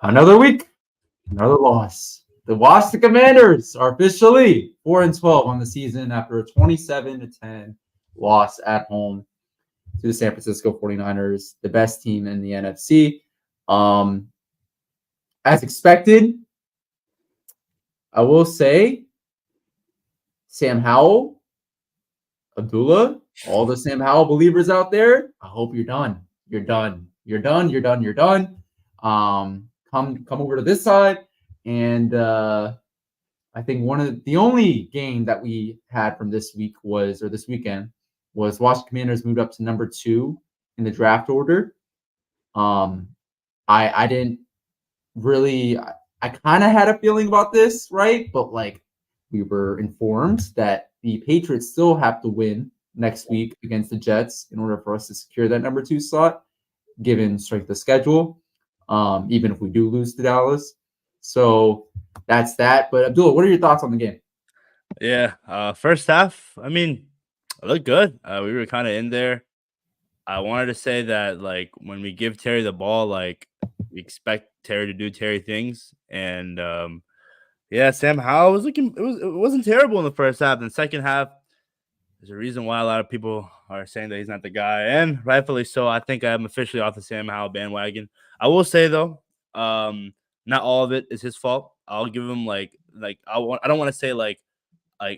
Another week, another loss. The Washington Commanders are officially 4-12 on the season after a 27-10 loss at home to the San Francisco 49ers, the best team in the NFC. As expected, I will say Sam Howell, Abdullah, all the Sam Howell believers out there, I hope you're done. You're done. You're done. You're done. You're done. Come over to this side. And I think one of the only game that we had from this weekend was Washington Commanders moved up to number 2 in the draft order. I didn't really I kind of had a feeling about this, right? But like we were informed that the Patriots still have to win next week against the Jets in order for us to secure that number 2 slot, given strength of schedule, even if we do lose to Dallas. So that's that. But Abdullah, what are your thoughts on the game? Yeah, first half, I mean, it looked good. We were kind of in there. I wanted to say that, like, when we give Terry the ball, like, we expect Terry to do Terry things. And yeah, Sam Howell was looking. It wasn't terrible in the first half. In the second half, there's a reason why a lot of people are saying that he's not the guy, and rightfully so. I think I'm officially off the Sam Howell bandwagon. I will say though, not all of it is his fault. I'll give him I don't want to say like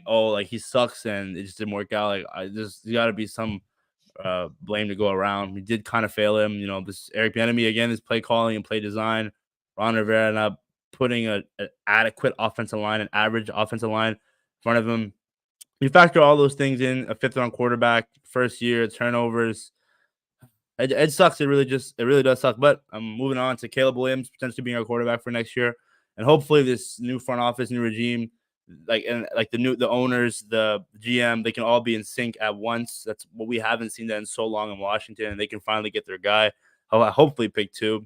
oh like he sucks and it just didn't work out. Like I just got to be some blame to go around. We did kind of fail him. You know, this Eric Bieniemy again, his play calling and play design. Ron Rivera not putting an adequate offensive line, an average offensive line in front of him. You factor all those things in, a fifth round quarterback, first year, turnovers. It sucks. It really does suck. But I'm moving on to Caleb Williams potentially being our quarterback for next year. And hopefully this new front office, new regime, the owners, the GM, they can all be in sync at once. That's what we haven't seen that in so long in Washington, and they can finally get their guy. Hopefully pick 2.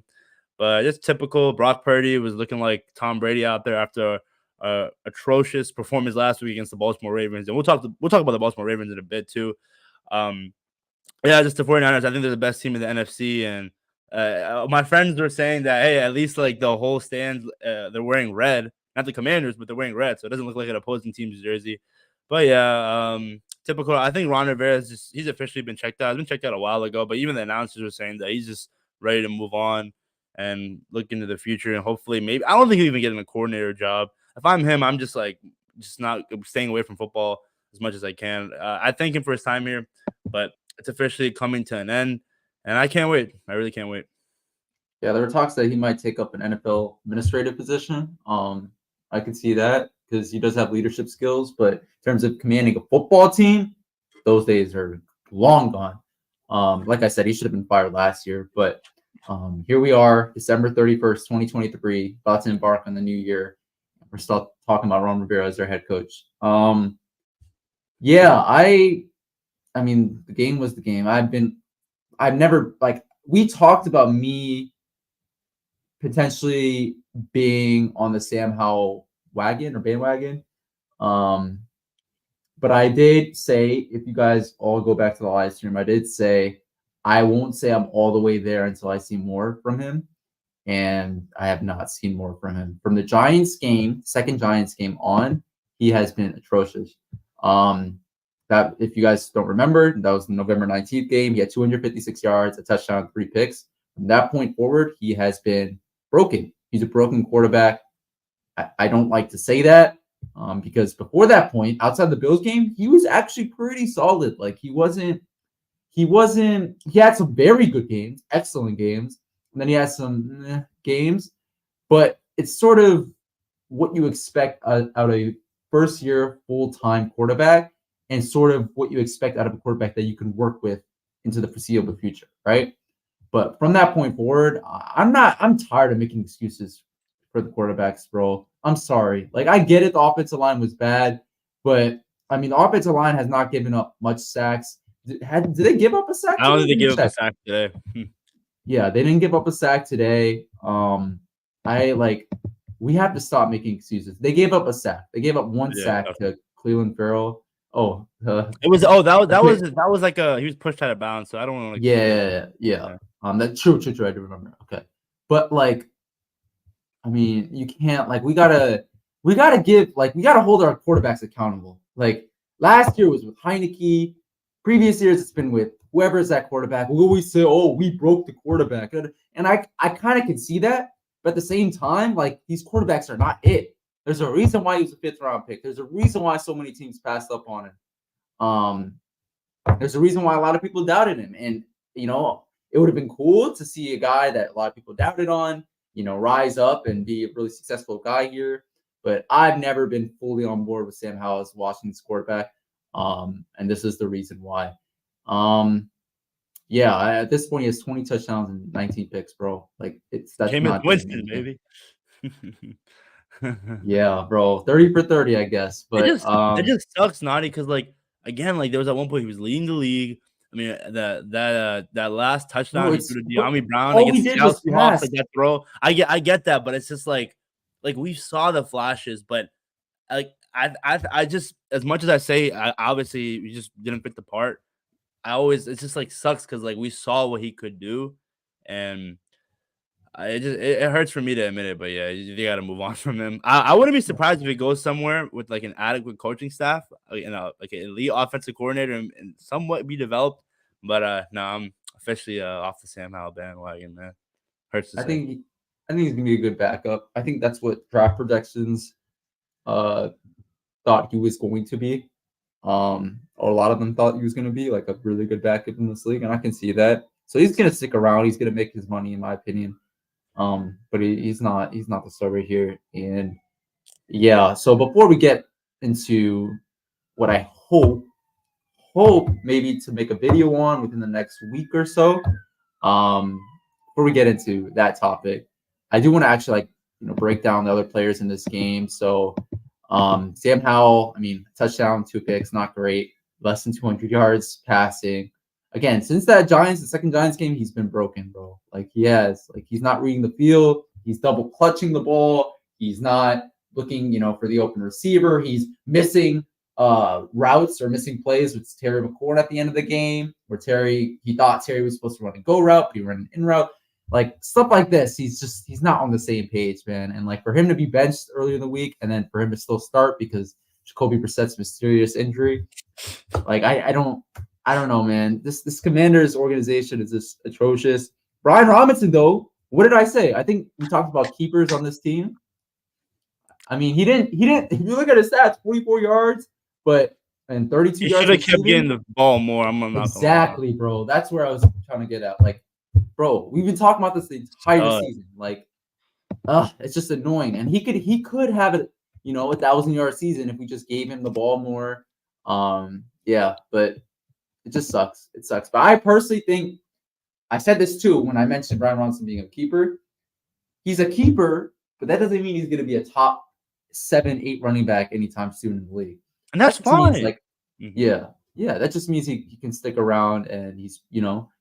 But just typical. Brock Purdy was looking like Tom Brady out there after atrocious performance last week against the Baltimore Ravens. And we'll talk about the Baltimore Ravens in a bit too. Yeah, just the 49ers. I think they're the best team in the NFC. And my friends were saying that, hey, at least like the whole stand, they're wearing red. Not the Commanders, but they're wearing red. So it doesn't look like an opposing team's jersey. But yeah, typical. I think Ron Rivera he's officially been checked out. He's been checked out a while ago. But even the announcers were saying that he's just ready to move on and look into the future. And hopefully maybe, I don't think he'll even get a coordinator job. If I'm him, I'm just not staying away from football as much as I can. I thank him for his time here, but it's officially coming to an end, and I can't wait. I really can't wait. Yeah, there were talks that he might take up an NFL administrative position. I could see that because he does have leadership skills, but in terms of commanding a football team, those days are long gone. Like I said, he should have been fired last year, but here we are, December 31st, 2023, about to embark on the new year. We're still talking about Ron Rivera as their head coach. Yeah, I mean, the game was the game. I've never, like, we talked about me potentially being on the Sam Howell wagon or bandwagon. But I did say, if you guys all go back to the live stream, I did say I won't say I'm all the way there until I see more from him. And I have not seen more from him. From the Giants game, second Giants game on, he has been atrocious. That, if you guys don't remember, that was the November 19th game. He had 256 yards, a touchdown, 3 picks. From that point forward, he has been broken. He's a broken quarterback. I don't like to say that because before that point, outside the Bills game, he was actually pretty solid. Like he had some very good games, excellent games. And then he had some games, but it's sort of what you expect out of a first-year full-time quarterback and sort of what you expect out of a quarterback that you can work with into the foreseeable future, right? But from that point forward, I'm tired of making excuses for the quarterbacks, bro. I'm sorry. Like, I get it, the offensive line was bad, but I mean, the offensive line has not given up much sacks. Did they give up a sack? I don't think they gave up a sack today. Yeah, they didn't give up a sack today. We have to stop making excuses. They gave up a sack. They gave up one sack to Cleveland Farrell. It was that was like he was pushed out of bounds. So I don't want to. Yeah. That's true. I do remember. Okay, but like I mean, you can't like we gotta hold our quarterbacks accountable. Like last year was with Heineke. Previous years it's been with whoever's that quarterback. We always say, "Oh, we broke the quarterback," and I kind of can see that, but at the same time, like these quarterbacks are not it. There's a reason why he was a fifth round pick. There's a reason why so many teams passed up on him. There's a reason why a lot of people doubted him, and it would have been cool to see a guy that a lot of people doubted on, rise up and be a really successful guy here. But I've never been fully on board with Sam Howell as Washington's quarterback, and this is the reason why. Yeah, at this point he has 20 touchdowns and 19 picks, bro. Like that's Jameis not doing Winston, anything. baby. Yeah, bro, 30 for 30, I guess. But It just sucks, Naughty, because like again, like there was at one point he was leading the league. I mean, that last touchdown bro, he it's threw to what De'Ami Brown all he against the did Seattle was Seahawks, pass. like that throw. I get that, but it's just like we saw the flashes, but like I just as much as I say obviously we just didn't fit the part. It just like sucks because like we saw what he could do, and it hurts for me to admit it, but yeah, you got to move on from him. I wouldn't be surprised if he goes somewhere with like an adequate coaching staff, like an elite offensive coordinator, and somewhat be developed. But no, I'm officially off the Sam Howell bandwagon, man. Hurts to I say. think he, I think he's gonna be a good backup. I think that's what draft projections uh thought he was going to be. Or a lot of them thought he was gonna be like a really good backup in this league, and I can see that. So he's gonna stick around. He's gonna make his money, in my opinion. But he's not the starter here. And yeah, so before we get into what I hope maybe to make a video on within the next week or so, um, before we get into that topic, I do want to actually break down the other players in this game. So Sam Howell, I mean, touchdown, 2 picks, not great. Less than 200 yards passing. Again, since the second Giants game, he's been broken, bro. Like he has, like he's not reading the field. He's double clutching the ball. He's not looking, for the open receiver. He's missing routes or missing plays with Terry McLaurin at the end of the game, where he thought Terry was supposed to run a go route, but he ran an in route. Like stuff like this, he's not on the same page, man. And like for him to be benched earlier in the week, and then for him to still start because Jacoby Brissett's mysterious injury, like I don't know, man. This Commanders organization is just atrocious. Brian Robinson, though, what did I say? I think we talked about keepers on this team. I mean, he didn't. If you look at his stats, 44 yards, and 32 He yards should have kept getting receiving. the ball more. I'm not gonna lie. Exactly, bro. That's where I was trying to get at. Like, bro, we've been talking about this the entire season. Like, it's just annoying. And he could have a 1,000-yard season if we just gave him the ball more. Yeah, but it just sucks. It sucks. But I personally think I said this too when I mentioned Brian Robinson being a keeper. He's a keeper, but that doesn't mean he's going to be a top 7, 8 running back anytime soon in the league. And that's That just means fine. yeah. That just means he can stick around, and he's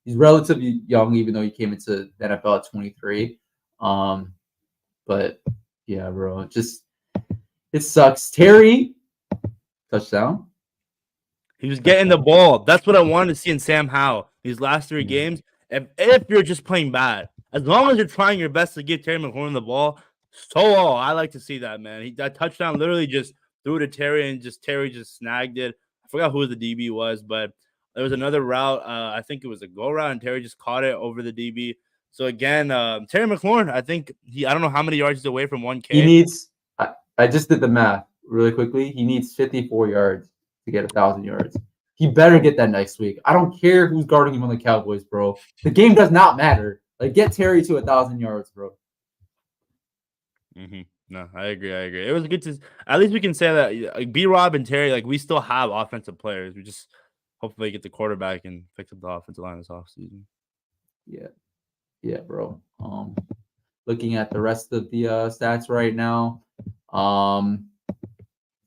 relatively young, even though he came into the NFL at 23. But yeah, bro, it sucks. Terry touchdown. He was getting the ball. That's what I wanted to see in Sam Howell these last 3 games. If you're just playing bad, as long as you're trying your best to give Terry McLaurin the ball, I like to see that, man. That touchdown literally just threw to Terry, and Terry just snagged it. I forgot who the DB was, but there was another route. I think it was a go route, and Terry just caught it over the DB. So again, Terry McLaurin, I think I don't know how many yards he's away from 1K. He needs. I just did the math really quickly. He needs 54 yards to get 1,000 yards. He better get that next week. I don't care who's guarding him on the Cowboys, bro. The game does not matter. Like, get Terry to 1,000 yards, bro. No, I agree. It was good to at least we can say that like B-Rob and Terry, like we still have offensive players. We just hopefully get the quarterback and fix up the offensive line this offseason. Yeah, bro. Looking at the rest of the stats right now,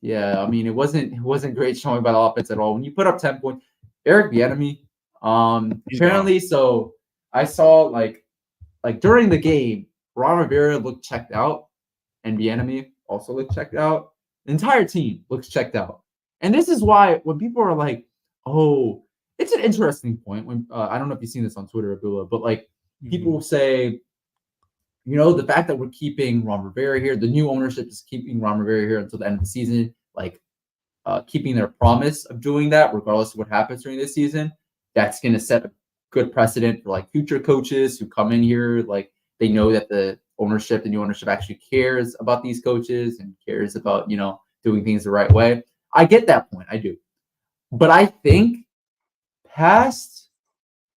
yeah, I mean it wasn't great showing by the offense at all. When you put up 10 points, Eric Bieniemy, apparently, so I saw like during the game, Ron Rivera looked checked out, and Bieniemy also looked checked out. The entire team looks checked out, and this is why when people are like, "Oh, it's an interesting point." When I don't know if you've seen this on Twitter, Abdullah, but like people will say, the fact that we're keeping Ron Rivera here, the new ownership is keeping Ron Rivera here until the end of the season, like keeping their promise of doing that, regardless of what happens during this season, that's going to set a good precedent for like future coaches who come in here. Like they know that the new ownership actually cares about these coaches and cares about, doing things the right way. I get that point. I do. But I think past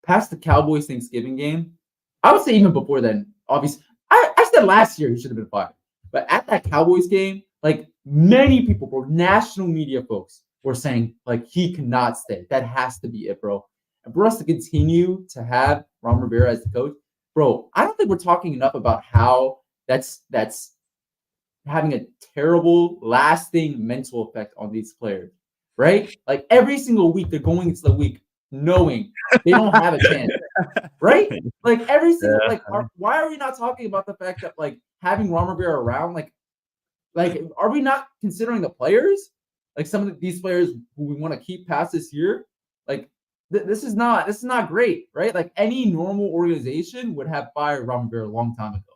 the Cowboys Thanksgiving game, I would say even before then, obviously, I said last year he should have been fired. But at that Cowboys game, like many people, bro, national media folks were saying, like, he cannot stay. That has to be it, bro. And for us to continue to have Ron Rivera as the coach, bro, I don't think we're talking enough about how that's having a terrible, lasting mental effect on these players, right? Like every single week, they're going into the week knowing they don't have a chance, right? Like every single, why are we not talking about the fact that like having Ron Rivera around, like, are we not considering the players? Like some of these players who we want to keep past this year, like this is not great, right? Like any normal organization would have fired Ron Rivera a long time ago.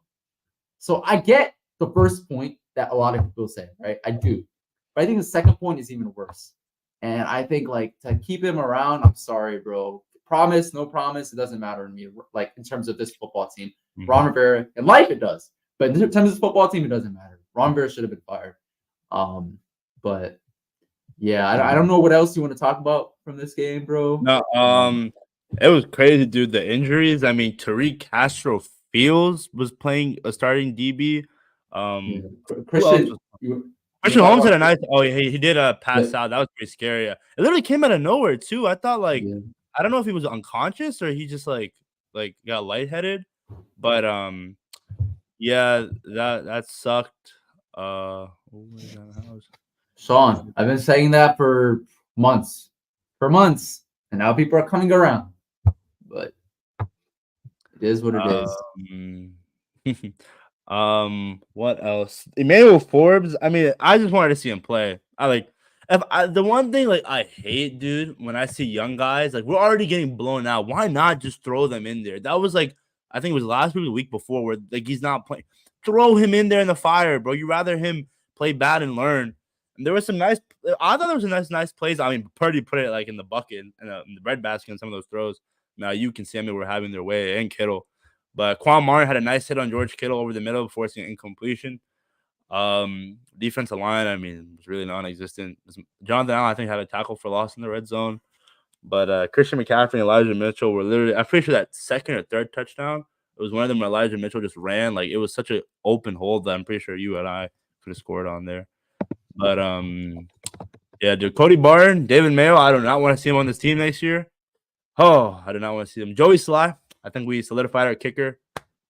So I get the first point that a lot of people say, right? I do. But I think the second point is even worse. And I think like to keep him around, I'm sorry, bro. Promise, no promise, it doesn't matter to me. Like in terms of this football team, Ron Rivera, in life it does. But in terms of this football team, it doesn't matter. Ron Rivera should have been fired. But yeah, I don't know what else you want to talk about from this game, bro. No, it was crazy, dude. The injuries. I mean, Tariq Castro Fields was playing a starting DB. Christian, Christian Holmes had a nice. Oh, he did a pass out. That was pretty scary. It literally came out of nowhere too. I thought I don't know if he was unconscious or he just like got lightheaded, but yeah, that sucked. Oh my God, Sean, I've been saying that for months, and now people are coming around. But it is what it is. What else? Emmanuel Forbes. I mean, I just wanted to see him play. The one thing like I hate, dude, when I see young guys like we're already getting blown out. Why not just throw them in there? That was like I think it was last week or the week before where like he's not playing. Throw him in there in the fire, bro. You rather him play bad and learn. And there was some nice. I thought there was some nice plays. I mean, Purdy put it like in the bucket in the bread basket and some of those throws. Now you can see were having their way and Kittle. But Quan Martin had a nice hit on George Kittle over the middle, forcing an incompletion. Defensive line, I mean, was really non-existent. Jonathan Allen, I think, had a tackle for loss in the red zone. But Christian McCaffrey and Elijah Mitchell were literally, I'm pretty sure that second or third touchdown, it was one of them where Elijah Mitchell just ran. Like, it was such an open hole that I'm pretty sure you and I could have scored on there. But, yeah, dude, Cody Barton, David Mayo, I do not want to see him on this team next year. Oh, I do not want to see him. Joey Sly, I think we solidified our kicker.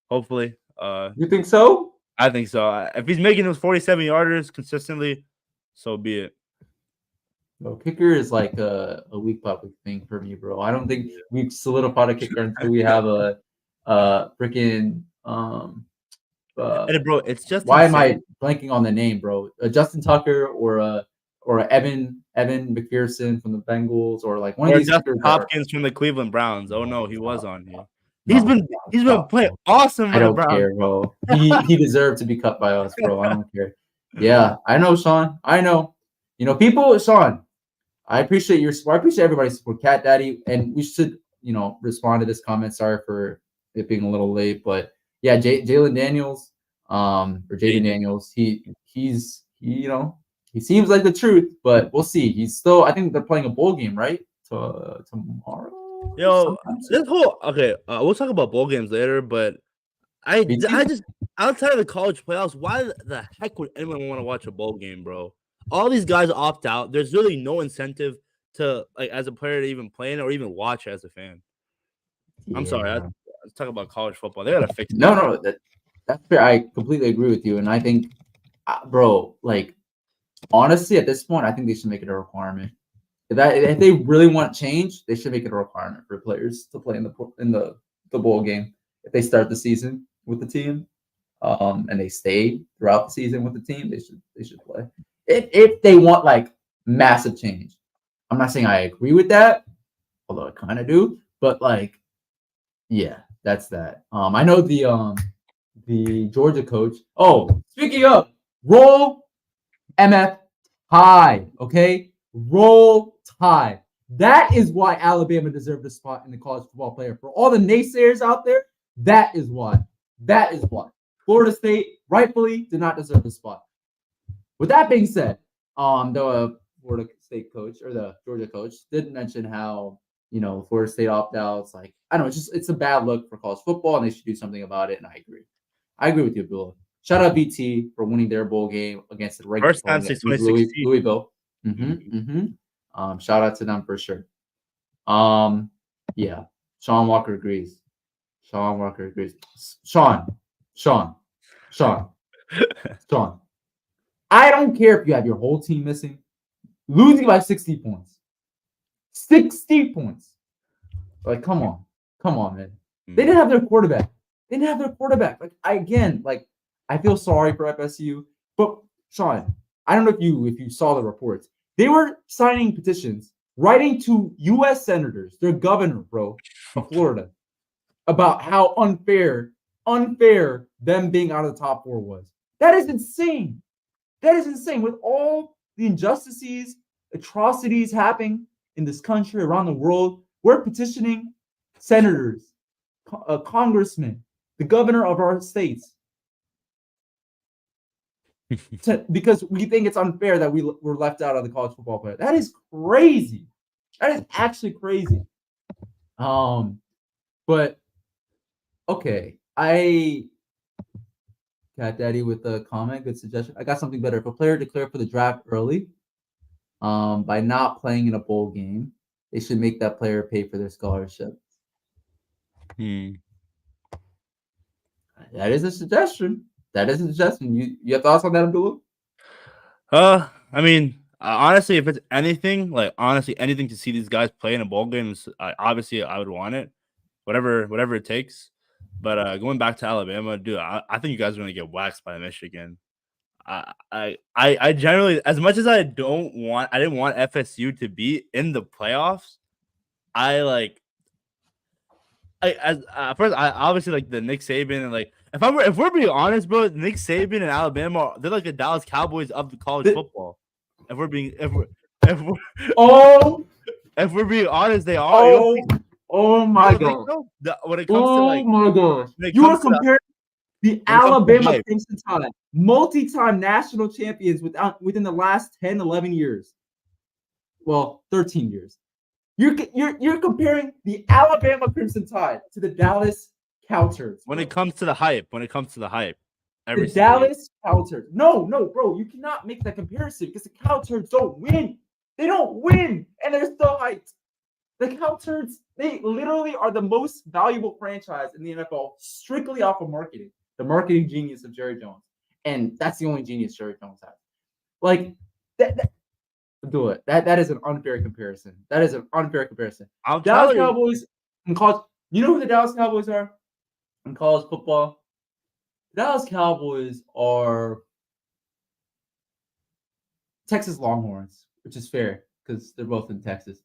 Hopefully. You think so? I think so. If he's making those 47-yarders consistently, so be it. No, kicker is like a week by week thing for me, bro. I don't think we've solidified a kicker until we have a freaking and bro, it's just why insane. am I blanking on the name, bro? Justin Tucker or Evan McPherson from the Bengals or like one of these Justin Hopkins from the Cleveland Browns. Oh no, he was on here. He's been playing awesome. I don't care, bro. He deserved to be cut by us, bro. I don't care. Yeah, I know, Sean. I know. People, Sean. I appreciate your support. I appreciate everybody's support, Cat Daddy, and we should, respond to this comment. Sorry for it being a little late, but yeah, Jalen Daniels, or Jaden Daniels. He seems like the truth, but we'll see. He's still. I think they're playing a bowl game, right? Tomorrow. Yo, we'll talk about bowl games later, but I just outside of the college playoffs, why the heck would anyone want to watch a bowl game, bro? All these guys opt out. There's really no incentive to like as a player to even play in or even watch as a fan. Yeah. I'm sorry. Let's talk about college football. They gotta fix it. No, that's fair. I completely agree with you, and I think, bro, like honestly, at this point, I think they should make it a requirement. If they really want change, they should make it a requirement for players to play in the bowl game if they start the season with the team, and they stay throughout the season with the team. They should play if they want like massive change. I'm not saying I agree with that, although I kind of do. But like, yeah, that's that. I know the Georgia coach. Oh, speaking of, roll MF Tide, okay? Roll Tide. That is why Alabama deserved a spot in the college football player. For all the naysayers out there, that is why. That is why. Florida State rightfully did not deserve the spot. With that being said, the Florida State coach or the Georgia coach did mention how Florida State opt-outs, like I don't know, it's a bad look for college football, and they should do something about it. And I agree. I agree with you, Abdullah. Shout out BT for winning their bowl game against the ranked First time opponent, since 2016. Louisville. Mhm. Shout out to them for sure. Yeah. Sean Walker agrees. Sean Walker agrees. Sean. I don't care if you have your whole team missing. Losing by 60 points. 60 points. Like, come on, man. They didn't have their quarterback. Like, I feel sorry for FSU, but Sean, I don't know if you saw the reports. They were signing petitions, writing to U.S. senators, their governor, bro, of Florida, about how unfair them being out of the top 4 was. That is insane. With all the injustices, atrocities happening in this country, around the world, we're petitioning senators, congressmen, the governor of our states, because we think it's unfair that we're left out of the college football player. That is crazy. That is actually crazy. But okay, Cat Daddy with a comment, good suggestion. I got something better. If a player declared for the draft early, by not playing in a bowl game, they should make that player pay for their scholarship. That is a suggestion. You have thoughts on that, Abdullah? I mean, honestly, if it's anything to see these guys play in a bowl game, obviously I would want it, whatever it takes. But going back to Alabama, dude, I think you guys are gonna get waxed by Michigan. I generally, as much as I didn't want FSU to be in the playoffs, first I obviously like the Nick Saban, and like if we're being honest, bro, Nick Saban and Alabama, they're like the Dallas Cowboys of the college football. If we're being honest, they are. Oh my god! When it comes to like, my gosh, you are comparing the Alabama Crimson Tide, multi-time national champions within the last 10, 11 years. Well, 13 years. You're comparing the Alabama Crimson Tide to the Dallas Cowturds. When it comes to the hype, the Dallas Cowturds. No, bro, you cannot make that comparison because the Cowturds don't win. They don't win, and they're still hyped. The Cowturds, they literally are the most valuable franchise in the NFL, strictly off of marketing. The marketing genius of Jerry Jones, and that's the only genius Jerry Jones has. Like that do it. That is an unfair comparison. Dallas Cowboys in college. You know who the Dallas Cowboys are in college football? The Dallas Cowboys are Texas Longhorns, which is fair because they're both in Texas.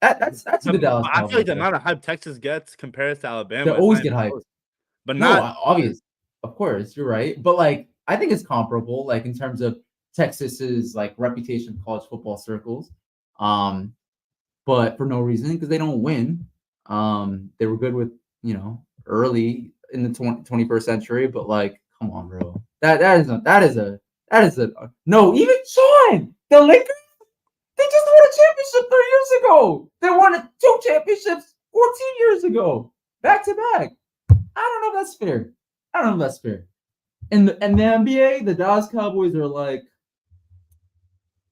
That's the Dallas Cowboys. I feel like the amount of hype Texas gets compared to Alabama, they always get hyped, but not obvious. Of course, you're right, but like I think it's comparable, like in terms of Texas's like reputation in college football circles, but for no reason because they don't win. They were good with early in the 21st century, but like, come on, bro, that is a no. Even Sean, the Lakers, they just won a championship 3 years ago. They won 2 championships 14 years ago, back to back. I don't know if that's fair. In the NBA, the Dallas Cowboys are like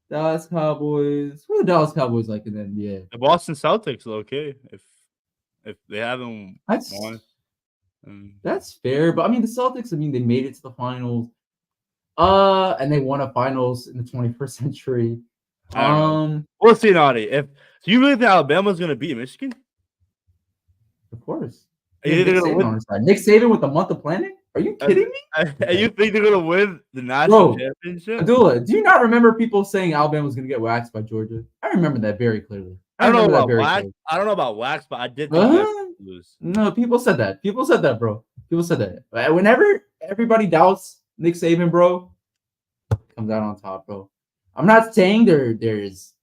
Dallas Cowboys. Who are the Dallas Cowboys like in the NBA? The Boston Celtics, okay. If they haven't won, that's fair. But I mean, the Celtics. I mean, they made it to the finals. And they won a finals in the 21st century. We'll see, Naughty. Do you really think Alabama's gonna beat Michigan? Of course. Nick Saban with the month of planning? Are you kidding me? You think they're gonna win the national championship? Abdullah, do you not remember people saying Alabama was gonna get waxed by Georgia? I remember that very clearly. I don't know about wax, but I did think lose. No, people said that. Bro. People said that. Whenever everybody doubts Nick Saban, bro, comes out on top, bro. I'm not saying there's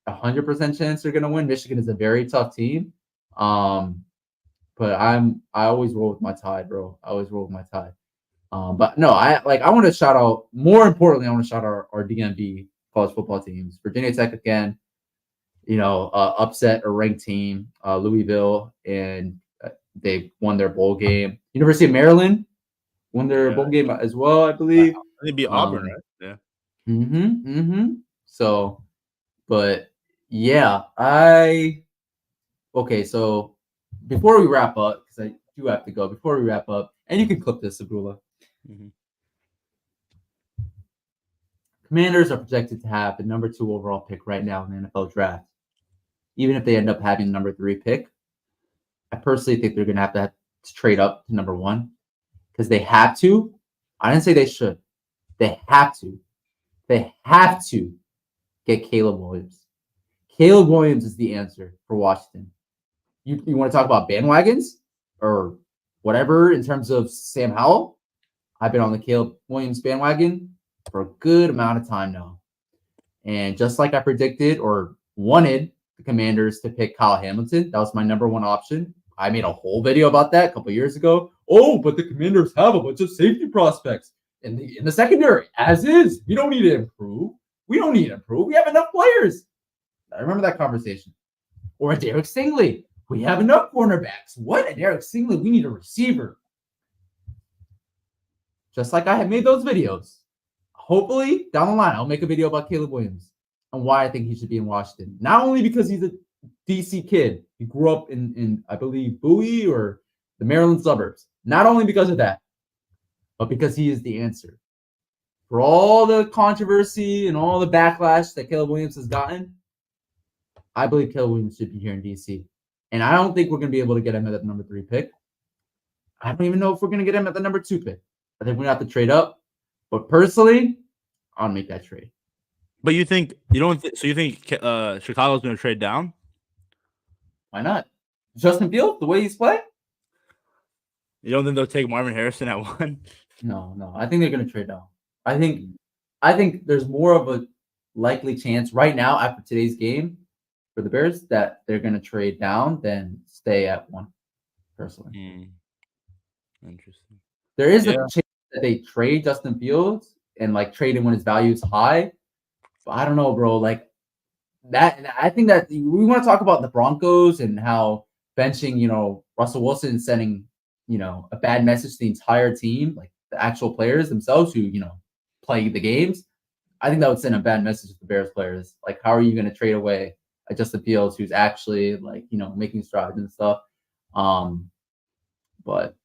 100% chance they're gonna win. Michigan is a very tough team. But I always roll with my Tide, bro. I always roll with my Tide. But no, I want to shout out. More importantly, I want to shout out our DMV college football teams. Virginia Tech again, upset a ranked team, Louisville, and they won their bowl game. University of Maryland won their bowl game as well, I believe. It'd be Auburn, right? Yeah. So, but yeah, okay. So before we wrap up, because I do have to go. Before we wrap up, and you can clip this, Sabrula. Mm-hmm. Commanders are projected to have the number 2 overall pick right now in the NFL draft. Even if they end up having the number 3 pick, I personally think they're going to have to trade up to number 1 because they have to. I didn't say they should. They have to. They have to get Caleb Williams. Caleb Williams is the answer for Washington. You want to talk about bandwagons or whatever in terms of Sam Howell? I've been on the Caleb Williams bandwagon for a good amount of time now. And just like I predicted or wanted the Commanders to pick Kyle Hamilton, that was my number 1 option. I made a whole video about that a couple years ago. Oh, but the Commanders have a bunch of safety prospects in the secondary, as is. We don't need to improve. We don't need to improve. We have enough players. I remember that conversation. Or a Derek Stingley. We have enough cornerbacks. What? A Derek Stingley? We need a receiver. Just like I have made those videos. Hopefully, down the line, I'll make a video about Caleb Williams and why I think he should be in Washington. Not only because he's a DC kid. He grew up in I believe, Bowie or the Maryland suburbs. Not only because of that, but because he is the answer. For all the controversy and all the backlash that Caleb Williams has gotten, I believe Caleb Williams should be here in DC. And I don't think we're going to be able to get him at the number 3 pick. I don't even know if we're going to get him at the number 2 pick. I think we're going to have to trade up. But personally, I'll make that trade. But you think so? You think Chicago's going to trade down? Why not? Justin Fields, the way he's playing? You don't think they'll take Marvin Harrison at 1? No. I think they're going to trade down. I think there's more of a likely chance right now after today's game for the Bears that they're going to trade down than stay at 1. Personally, Interesting. There is a chance that they trade Justin Fields and trade him when his value is high. But I don't know, bro. Like that, and I think that we want to talk about the Broncos and how benching, Russell Wilson sending, a bad message to the entire team, like the actual players themselves who, play the games. I think that would send a bad message to the Bears players. Like, how are you going to trade away a Justin Fields who's actually making strides and stuff? But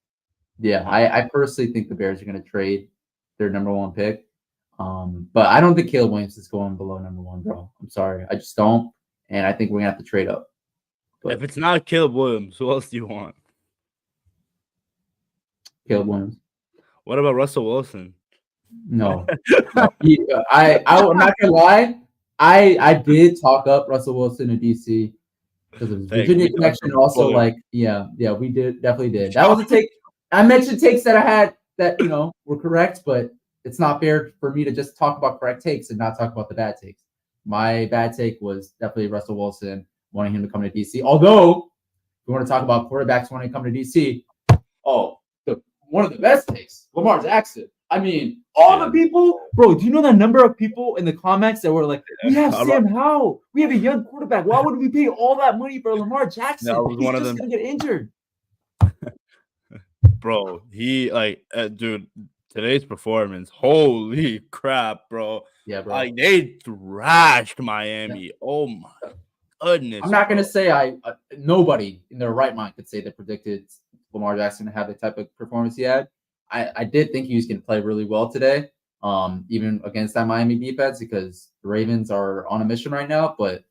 yeah, I personally think the Bears are going to trade their number 1 pick. But I don't think Caleb Williams is going below number 1, bro. I'm sorry. I just don't. And I think we're going to have to trade up. But if it's not Caleb Williams, who else do you want? Caleb Williams. What about Russell Wilson? No. I'm not going to lie. I did talk up Russell Wilson in DC because of his Virginia connection. Also, we definitely did. That was a take. I mentioned takes that I had that, were correct, but it's not fair for me to just talk about correct takes and not talk about the bad takes. My bad take was definitely Russell Wilson, wanting him to come to DC. Although, if we want to talk about quarterbacks wanting to come to DC, one of the best takes, Lamar Jackson. I mean, all the people, bro, do you know the number of people in the comments that were like, we have Sam Howell. We have a young quarterback. Why would we pay all that money for Lamar Jackson? He's just going to get injured. Bro, he dude, today's performance, holy crap, bro. Yeah, bro. They thrashed Miami. Yeah. Oh my goodness. I'm not going to say nobody in their right mind could say they predicted Lamar Jackson to have the type of performance he had. I did think he was going to play really well today, even against that Miami defense, because the Ravens are on a mission right now. But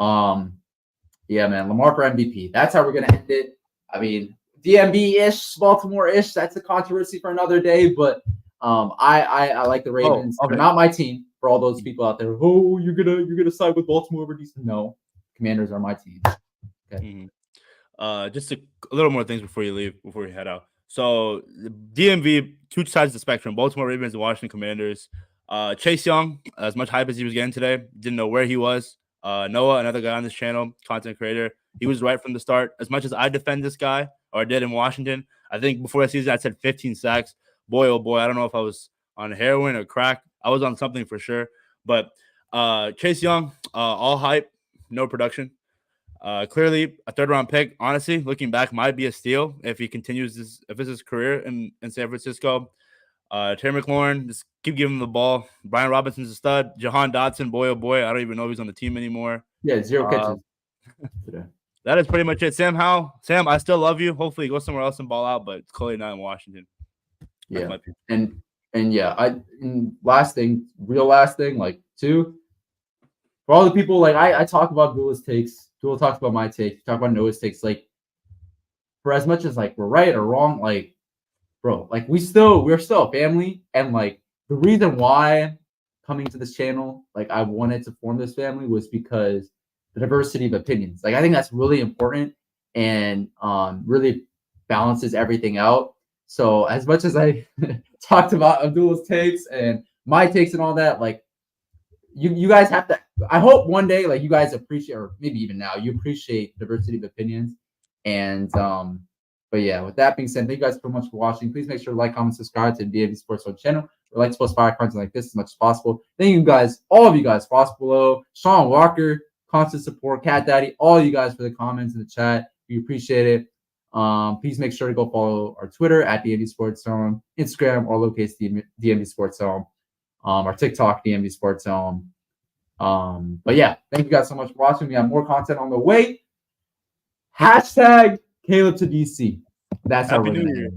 yeah, man, Lamar for MVP. That's how we're going to end it. I mean, DMV-ish, Baltimore-ish. That's a controversy for another day. But I like the Ravens. They're not my team. For all those people out there, you're gonna side with Baltimore over DC. No, Commanders are my team. Okay. Just a little more things before you leave, before you head out. So the DMV, two sides of the spectrum: Baltimore Ravens and Washington Commanders. Chase Young, as much hype as he was getting today, didn't know where he was. Noah, another guy on this channel, content creator, he was right from the start. As much as I defend this guy, or I did in Washington, I think before the season I said 15 sacks. Boy, oh boy, I don't know if I was on heroin or crack. I was on something for sure. But Chase Young, all hype, no production. Clearly, a third-round pick, honestly, looking back, might be a steal if he continues if this is his career in San Francisco. Terry McLaurin, just keep giving him the ball. Brian Robinson's a stud. Jahan Dotson, boy, oh boy, I don't even know if he's on the team anymore. Yeah, 0 catches today. That is pretty much it. Sam Howell, Sam, I still love you. Hopefully, you go somewhere else and ball out, but it's clearly not in Washington. Yeah, and yeah, last thing, like two, for all the people, like I talk about Duel's takes. Duel talks about my take. Talk about Noah's takes. Like, for as much as like we're right or wrong, like, bro, like we're still a family, and like the reason why coming to this channel, like I wanted to form this family, was because the diversity of opinions. Like I think that's really important, and really balances everything out. So as much as I talked about Abdul's takes and my takes and all that, like you guys have to, I hope one day like you guys appreciate, or maybe even now, you appreciate diversity of opinions. And but yeah, with that being said, thank you guys so much for watching. Please make sure to like, comment, subscribe to the DMV Sports Zone channel. We like to post fire content like this as much as possible. Thank you guys, all of you guys, Frost Below, Sean Walker, constant support, Cat Daddy, all you guys for the comments in the chat. We appreciate it. Please make sure to go follow our Twitter at DMV Sports Zone, Instagram or locates DMV Sports Zone, our TikTok DMV Sports Zone. But yeah, thank you guys so much for watching. We have more content on the way. Hashtag Caleb to DC. That's Happy our New Year.